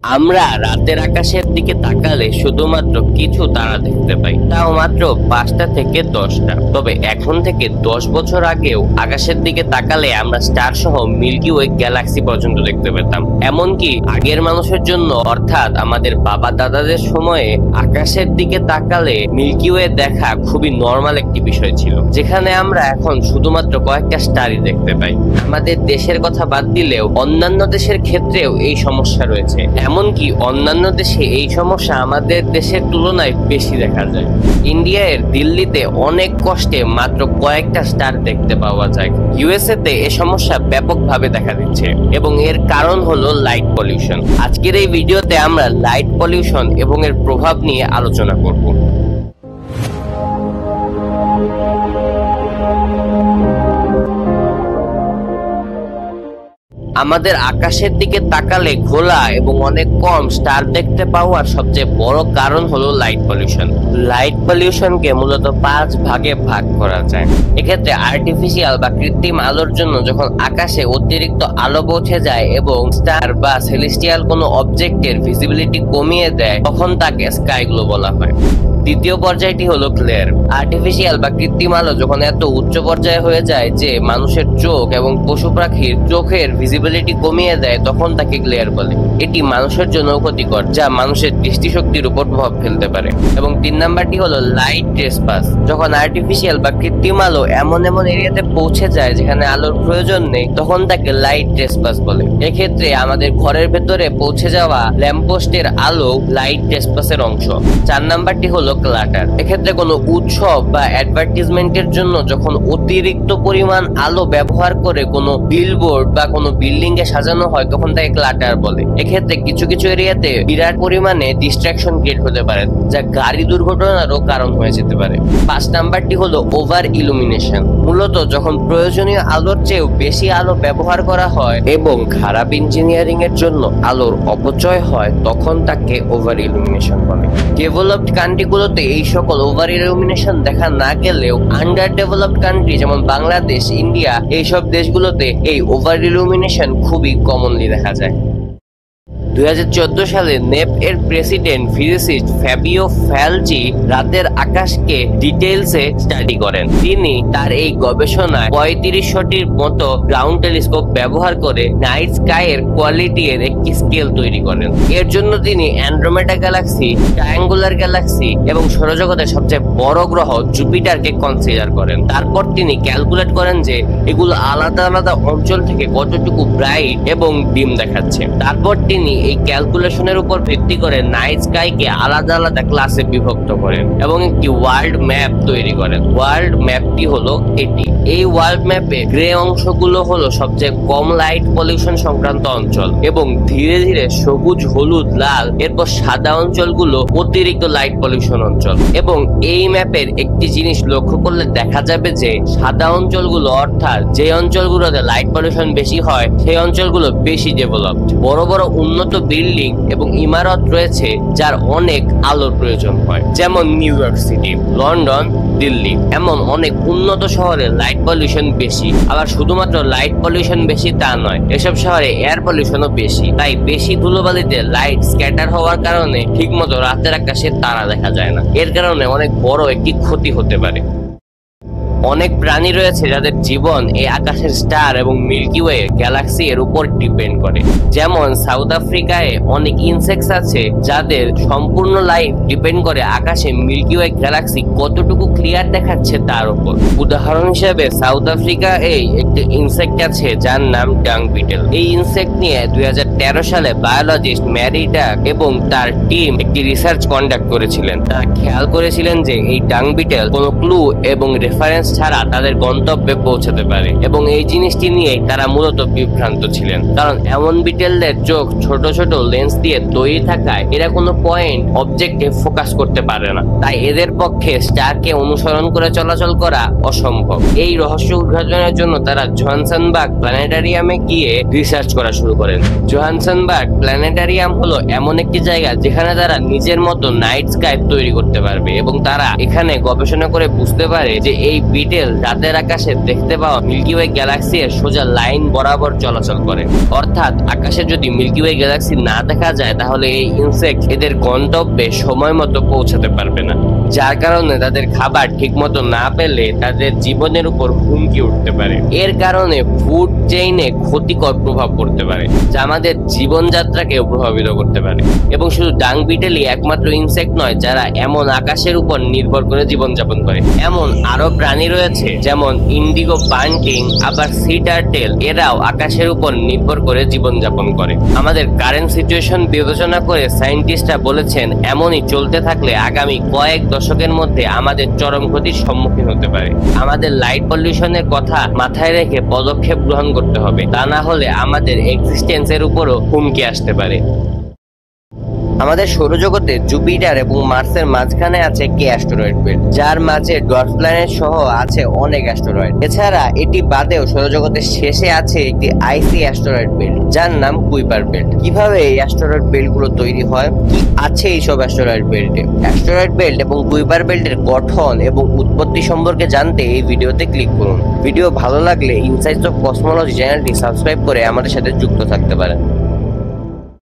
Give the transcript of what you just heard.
আমরা রাতের আকাশের দিকে তাকালে শুধুমাত্র কিছু তারা দেখতে পাই, তাও মাত্র 5টা থেকে 10টা। তবে এখন থেকে 10 বছর আগেও আকাশের দিকে তাকালে আমরা স্টার সহ মিল্কি ওয়ে গ্যালাক্সি পর্যন্ত দেখতে পেতাম। এমনকি আগের মানুষের জন্য অর্থাৎ আমাদের বাবা দাদাদের সময়ে আকাশের দিকে তাকালে মিল্কি ওয়ে দেখা খুবই নর্মাল একটি বিষয় ছিল, যেখানে আমরা এখন শুধুমাত্র কয়েকটা স্টারই দেখতে পাই। আমাদের দেশের কথা বাদ দিলেও অন্যান্য দেশের ক্ষেত্রেও এই সমস্যা রয়েছে। এমনকি অন্যান্য দেশে এই সমস্যা আমাদের দেশের তুলনায় বেশি দেখা যায়। ইন্ডিয়ার দিল্লিতে অনেক কষ্টে মাত্র কয়েকটা স্টার দেখতে পাওয়া যায়। ইউএসএ তে এ সমস্যা ব্যাপকভাবে দেখা দিচ্ছে এবং এর কারণ হলো লাইট পলিউশন। আজকের এই ভিডিওতে আমরা লাইট পলিউশন এবং এর প্রভাব নিয়ে আলোচনা করব। আমাদের আকাশের দিকে তাকালে ঘোলা এবং অনেক কম স্টার দেখতে পাওয়ার সবচেয়ে বড় কারণ হলো লাইট পলিউশন। লাইট পলিউশনকে মূলত 5 ভাগে ভাগ করা যায়। এক্ষেত্রে আর্টিফিশিয়াল বা কৃত্রিম আলোর জন্য যখন আকাশে অতিরিক্ত আলো পৌঁছে যায় এবং স্টার বা সেলেস্টিয়াল কোনো অবজেক্টের ভিজিবিলিটি কমিয়ে দেয়, তখন তাকে স্কাই গ্লো বলা হয়। দ্বিতীয় পর্যায়টি হলো গ্লেয়ার। আর্টিফিশিয়াল বা কৃত্রিম আলো যখন এত উচ্চ পর্যায়ে হয়ে যায় যে মানুষের চোখ এবং পশু পাখির চোখের ভিজিবিলিটি কমিয়ে দেয়, তখন তাকে গ্লেয়ার বলে। এটি মানুষের জন্য ক্ষতিকর, যা মানুষের দৃষ্টিশক্তির উপর প্রভাব ফেলতে পারে। এবং 3 নাম্বারটি হলো লাইট ট্রেসপাস। যখন আর্টিফিশিয়াল বা কৃত্রিম আলো এমন এরিয়াতে পৌঁছে যায় যেখানে আলোর প্রয়োজন নেই, তখন তাকে লাইট ট্রেসপাস বলে। এক্ষেত্রে আমাদের ঘরের ভেতরে পৌঁছে যাওয়া ল্যাম্পপোস্টের আলো লাইট ট্রেসপাসের অংশ। 4 নাম্বারটি হলো ক্লাটার। এক্ষেত্রে কোনো উৎসব বা অ্যাডভার্টাইজমেন্টের জন্য যখন অতিরিক্ত পরিমাণ আলো ব্যবহার করে কোনো বিলবোর্ড বা কোনো বিল্ডিং এ সাজানো হয়, তখন তাকে ক্লাটার বলে। এক্ষেত্রে কিছু এরিয়াতে বিরাট পরিমাণে ডিস্ট্রাকশন ক্রিয়েট হতে পারে, যা গাড়ি দুর্ঘটনারও কারণ হয়ে যেতে পারে। 5 নাম্বারটি হলো ওভার ইলুমিনেশন। মূলত যখন প্রয়োজনীয় আলোর চেয়েও বেশি আলো ব্যবহার করা হয় এবং খারাপ ইঞ্জিনিয়ারিং এর জন্য আলোর অপচয় হয়, তখন তাকে ওভার ইলুমিনেশন বলে। ডেভেলপড কান্ট্রিগুলোতে এই সকল ওভার ইলুমিনেশন দেখা না গেলেও আন্ডার ডেভেলপড কান্ট্রি যেমন বাংলাদেশ, ইন্ডিয়া, এইসব দেশগুলোতে এই ওভার ইলুমিনেশন খুবই কমনলি দেখা যায়। 2014 সালে নেপ এর প্রেসিডেন্ট ফিজিসিস্ট ফ্যাবিও ফ্যালজি রাতের আকাশকে ডিটেইলসে স্টাডি করেন। তিনি তার এই গবেষণায় 3500টির মতো গ্রাউন্ড টেলিস্কোপ ব্যবহার করে নাইট স্কাই এর কোয়ালিটি এর একটি স্কেল তৈরি করেন। এর জন্য তিনি অ্যান্ড্রোমেডা গ্যালাক্সি, ট্রায়াঙ্গুলার গ্যালাক্সি এবং সৌরজগতের সবচেয়ে বড় গ্রহ জুপিটারকে কনসিডার করেন। তারপর তিনি ক্যালকুলেট করেন যে এগুলো আলাদা আলাদা অঞ্চল থেকে কতটুকু ব্রাইট এবং ডিম দেখাচ্ছে। তারপর তিনি এই ক্যালকুলেশনের উপর ভিত্তি করে নাইট স্কাইকে আলাদা আলাদা ক্লাসে বিভক্ত করেন এবং একটি ওয়ার্ল্ড ম্যাপ তৈরি করেন। ওয়ার্ল্ড ম্যাপটি হলো এটি। এই ওয়ার্ল্ড ম্যাপে গ্রে অংশগুলো হলো সবচেয়ে কম লাইট পলিউশন সংক্রান্ত অঞ্চল এবং ধীরে ধীরে সবুজ, হলুদ, লাল, এরপর সাদা অঞ্চলগুলো অতিরিক্ত লাইট পলিউশন অঞ্চল। এবং এই ম্যাপের একটি জিনিস লক্ষ্য করলে দেখা যাবে যে সাদা অঞ্চলগুলো অর্থাৎ যে অঞ্চলগুলোতে লাইট পলিউশন বেশি হয়, সেই অঞ্চলগুলো বেশি ডেভেলপড। বড় বড় উন্নত বিল্ডিং এবং ইমারত রয়েছে যার অনেক আলোর প্রয়োজন হয়, যেমন new York city, London, Delhi. এমন অনেক উন্নত শহরে লাইট পলিউশন বেশি। আবার শুধুমাত্র লাইট পলিউশন বেশি তা নয়, এসব শহরে এয়ার পলিউশনও বেশি। তাই বেশি ধুলোবালিতে লাইট স্ক্যাটার হওয়ার কারণে ঠিকমতো রাতের আকাশে তারা দেখা যায় না। এর কারণে অনেক বড় একটি ক্ষতি হতে পারে। অনেক প্রাণী রয়েছে যাদের জীবন এই আকাশের স্টার এবং মিল্কি ওয়ে গ্যালাক্সি এর উপর ডিপেন্ড করে। যেমন সাউথ আফ্রিকায় অনেক ইনসেক্টস আছে যাদের সম্পূর্ণ লাইফ ডিপেন্ড করে আকাশে মিল্কি ওয়ে গ্যালাক্সি কতটুকু ক্লিয়ার দেখাচ্ছে তার উপর। উদাহরণ হিসেবে সাউথ আফ্রিকা একটি ইনসেক্ট আছে যার নাম ডাং বিটেল। এই ইনসেক্ট নিয়ে 2013 সালে বায়োলজিস্ট ম্যারি ডাক এবং তার টিম একটি রিসার্চ কন্ডাক্ট করেছিলেন। তারা খেয়াল করেছিলেন যে এই ডাং বিটেল কোনো ক্লু এবং রেফারেন্স ছাড়া তাদের গন্তব্যে পৌঁছাতে পারে এবং এই জিনিসটি নিয়ে তারা মূলত বিভ্রান্ত ছিলেন, কারণ এমন বিটেলদের চোখ ছোট ছোট লেন্স দিয়ে তৈরি থাকায় এরা কোনো পয়েন্ট অবজেক্টে ফোকাস করতে পারে না। তাই এদের পক্ষে স্টারকে অনুসরণ করে চলাচল করা অসম্ভব। এই রহস্য উদ্ঘাটনের জন্য তারা জোহানসনবার্গ প্ল্যানেটারিয়ামে গিয়ে রিসার্চ করা শুরু করেন। জোহানসনবার্গ প্ল্যানেটারিয়াম হলো এমন একটি জায়গা যেখানে তারা নিজের মতো নাইট স্কাই তৈরি করতে পারবে এবং তারা এখানে গবেষণা করে বুঝতে পারে যে এই বিটেল রাতের আকাশে দেখতে পাওয়া মিল্কি ওয়ে গ্যালাক্সি এর সোজা লাইন বরাবর চলাচল করে। অর্থাৎ আকাশে যদি মিল্কি ওয়ে গ্যালাক্সি না দেখা যায় তাহলে এই ইনসেক্ট এদের গন্তব্যে সময় মতো পৌঁছাতে পারবে না, যার কারণে তাদের খাবার ঠিক মতো না পেলে তাদের জীবনের উপর হুমকি উঠতে পারে। এর কারণে ফুড চেইনে ক্ষতিকর প্রভাব পড়তে পারে, যা আমাদের জীবনযাত্রাকেও প্রভাবিত করতে পারে। এবং শুধু ডাং বিটেলই একমাত্র ইনসেক্ট নয় যারা এমন আকাশের উপর নির্ভর করে জীবনযাপন করে। এমন আরো প্রাণী রয়েছে যেমন ইন্ডিগো বান্টিং, আবার সি টার্টেল, এরাও আকাশের উপর নির্ভর করে জীবনযাপন করে। আমাদের কারেন্ট সিচুয়েশন বিবেচনা করে সায়েন্টিস্টরা বলেছেন এমনই চলতে থাকলে আগামী কয়েক দশকের মধ্যে আমাদের চরম ক্ষতির সম্মুখীন হতে পারে। আমাদের লাইট পলিউশনের কথা মাথায় রেখে পদক্ষেপ গ্রহণ করতে হবে, তা না হলে আমাদের এক্সিস্টেন্সের উপরও হুমকি আসতে পারে। আমাদের সৌরজগতে জুপিটার এবং মার্সের মাঝখানে আছে একটি অ্যাস্টেরয়েড বেল্ট, যার মাঝে ডট প্ল্যানেট সহ আছে অনেক অ্যাস্টেরয়েড। এছাড়া এটি বাদেও সৌরজগতের শেষে আছে একটি আইসি অ্যাস্টেরয়েড বেল্ট, যার নাম কুইপার বেল্ট। কিভাবে এই অ্যাস্টেরয়েড বেল্ট গুলো তৈরি হয়, কি আছে এইসব অ্যাস্টেরয়েড বেল্টে, অ্যাস্টেরয়েড বেল্ট এবং কুইপার বেল্টের গঠন এবং উৎপত্তি সম্পর্কে জানতে এই ভিডিওতে ক্লিক করুন। ভিডিও ভালো লাগলে ইনসাইটস অফ কসমোলজি চ্যানেলটি সাবস্ক্রাইব করে আমাদের সাথে যুক্ত থাকতে পারেন।